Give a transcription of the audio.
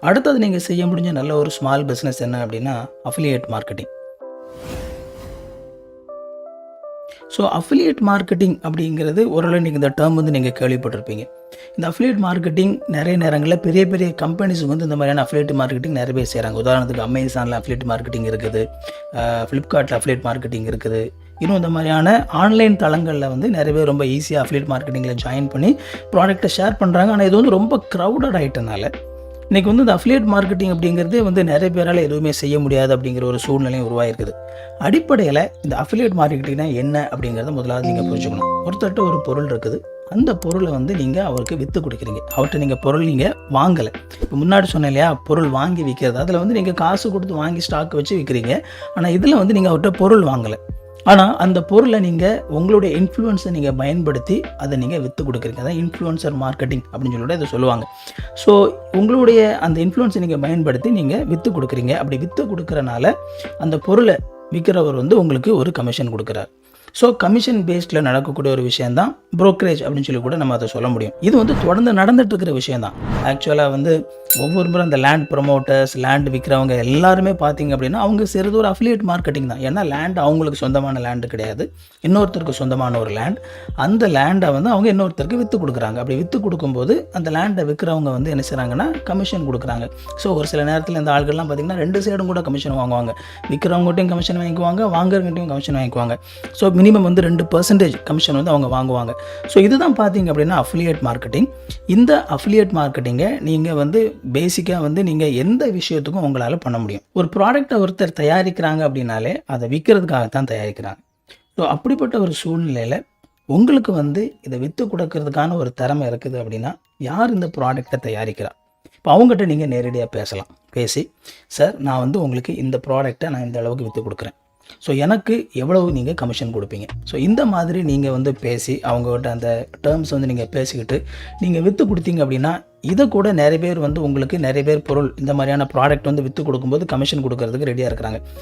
அடுத்தது நீங்கள் செய்ய முடிஞ்ச நல்ல ஒரு ஸ்மால் பிஸ்னஸ் என்ன அப்படின்னா affiliate marketing. So affiliate marketing அப்படிங்கிறது ஓரளவு நீங்கள் இந்த டேர்ம் வந்து நீங்கள் கேள்விப்பட்டிருப்பீங்க. இந்த அஃபிலியேட் மார்க்கெட்டிங் நிறைய நேரங்களில் பெரிய பெரிய கம்பெனிஸுக்கு வந்து இந்த மாதிரியான அஃபிலியேட் மார்க்கெட்டிங் நிறைய பேர் செய்கிறாங்க. உதாரணத்துக்கு அமேசானில் அஃபிலியேட் மார்க்கெட்டிங் இருக்குது, ஃப்ளிப்கார்ட்டில் அஃபிலியேட் மார்க்கெட்டிங் இருக்குது. இன்னும் இந்த மாதிரியான ஆன்லைன் தளங்களில் வந்து நிறைய பேர் ரொம்ப ஈஸியாக அஃபிலியேட் மார்க்கெட்டிங்கில் ஜாயின் பண்ணி ப்ராடக்ட்டை ஷேர் பண்ணுறாங்க. ஆனால் இது வந்து ரொம்ப க்ரௌடட் ஆகிட்டனால இன்றைக்கி வந்து இந்த அஃபிலியேட் மார்க்கெட்டிங் அப்படிங்கிறது வந்து நிறைய பேரால் எதுவுமே செய்ய முடியாது அப்படிங்கிற ஒரு சூழ்நிலையும் உருவாகிருக்குது. அடிப்படையில் இந்த அஃபிலியேட் மார்க்கெட்டிங்னா என்ன அப்படிங்கிறத முதலாவது நீங்கள் புரிஞ்சுக்கணும். ஒருத்தர்கிட்ட ஒரு பொருள் இருக்குது, அந்த பொருளை வந்து நீங்கள் அவருக்கு விற்று கொடுக்குறீங்க. அவர்கிட்ட நீங்கள் பொருள் நீங்கள் வாங்கலை. இப்போ முன்னாடி சொன்னேன் இல்லையா, பொருள் வாங்கி விற்கிறது, அதில் வந்து நீங்கள் காசு கொடுத்து வாங்கி ஸ்டாக் வச்சு விற்கிறீங்க. ஆனால் இதில் வந்து நீங்கள் அவர்கிட்ட பொருள் வாங்கலை. ஆனால் அந்த பொருளை நீங்கள் உங்களுடைய இன்ஃப்ளூயன்ஸை நீங்கள் பயன்படுத்தி அதை நீங்கள் விற்று கொடுக்குறீங்க. அதான் இன்ஃப்ளூயன்சர் மார்க்கெட்டிங் அப்படின்னு சொல்லிட்டு அதை சொல்லுவாங்க. ஸோ உங்களுடைய அந்த இன்ஃப்ளூயன்ஸை நீங்கள் பயன்படுத்தி நீங்கள் விற்று கொடுக்குறீங்க. அப்படி விற்று கொடுக்குறனால அந்த பொருளை விற்கிறவர் வந்து உங்களுக்கு ஒரு கமிஷன் கொடுக்குறார். ஸோ கமிஷன் பேஸ்டில் நடக்கக்கூடிய ஒரு விஷயந்தான் ப்ரோக்கரேஜ் அப்படின்னு சொல்லி கூட நம்ம அதை சொல்ல முடியும். இது வந்து தொடர்ந்து நடந்துட்டு இருக்கிற விஷயந்தான். ஆக்சுவலாக வந்து ஒவ்வொரு முறை அந்த லேண்ட் ப்ரொமோட்டர்ஸ், லேண்ட் விற்கிறவங்க எல்லாருமே பார்த்தீங்க அப்படின்னா அவங்க செய்கிறது ஒரு அஃபிலியேட் மார்க்கெட்டிங் தான். ஏன்னா லேண்ட் அவங்களுக்கு சொந்தமான லேண்டு கிடையாது, இன்னொருத்தருக்கு சொந்தமான ஒரு லேண்ட். அந்த லேண்டை வந்து அவங்க இன்னொருத்தருக்கு விற்று கொடுக்குறாங்க. அப்படி விற்று கொடுக்கும்போது அந்த லேண்டை விற்கிறவங்க வந்து என்ன செய்கிறாங்கன்னா கமிஷன் கொடுக்குறாங்க. ஸோ ஒரு சில நேரத்தில் இந்த ஆள்கள்லாம் பார்த்திங்கன்னா 2 சைடும் கூட கமிஷன் வாங்குவாங்க. விற்கிறவங்ககிட்டையும் கமிஷன் வாங்கிக்குவாங்க, வாங்குறவங்ககிட்டையும் கமிஷன் வாங்கிக்குவாங்க. ஸோ மினிமம் வந்து 2% கமிஷன் வந்து அவங்க வாங்குவாங்க. ஸோ இதுதான் பார்த்தீங்க அப்படின்னா அஃபிலியேட் மார்க்கெட்டிங். இந்த அஃபிலியேட் மார்க்கெட்டிங்கை நீங்கள் வந்து பேசிக்காக வந்து நீங்கள் எந்த விஷயத்துக்கும் உங்களால் பண்ண முடியும். ஒரு ப்ராடக்டை ஒருத்தர் தயாரிக்கிறாங்க அப்படின்னாலே அதை விற்கிறதுக்காகத்தான் தயாரிக்கிறாங்க. ஸோ அப்படிப்பட்ட ஒரு சூழ்நிலையில் உங்களுக்கு வந்து இதை விற்று கொடுக்கறதுக்கான ஒரு திறமை இருக்குது அப்படின்னா யார் இந்த ப்ராடக்டை தயாரிக்கிறார்? இப்போ அவங்ககிட்ட நீங்கள் நேரடியாக பேசலாம். பேசி, சார் நான் வந்து உங்களுக்கு இந்த ப்ராடக்டை நான் இந்த அளவுக்கு விற்று கொடுக்குறேன், ஸோ எனக்கு எவ்வளவு நீங்கள் கமிஷன் கொடுப்பீங்க? ஸோ இந்த மாதிரி நீங்கள் வந்து பேசி அவங்ககிட்ட அந்த டேர்ம்ஸ் வந்து நீங்கள் பேசிக்கிட்டு நீங்கள் விற்று கொடுத்தீங்க அப்படின்னா இதை கூட நிறைய பேர் வந்து உங்களுக்கு நிறைய பேர் பொருள் இந்த மாதிரியான ப்ராடக்ட் வந்து விற்று கொடுக்கும்போது கமிஷன் கொடுக்கறதுக்கு ரெடியாக இருக்கிறாங்க.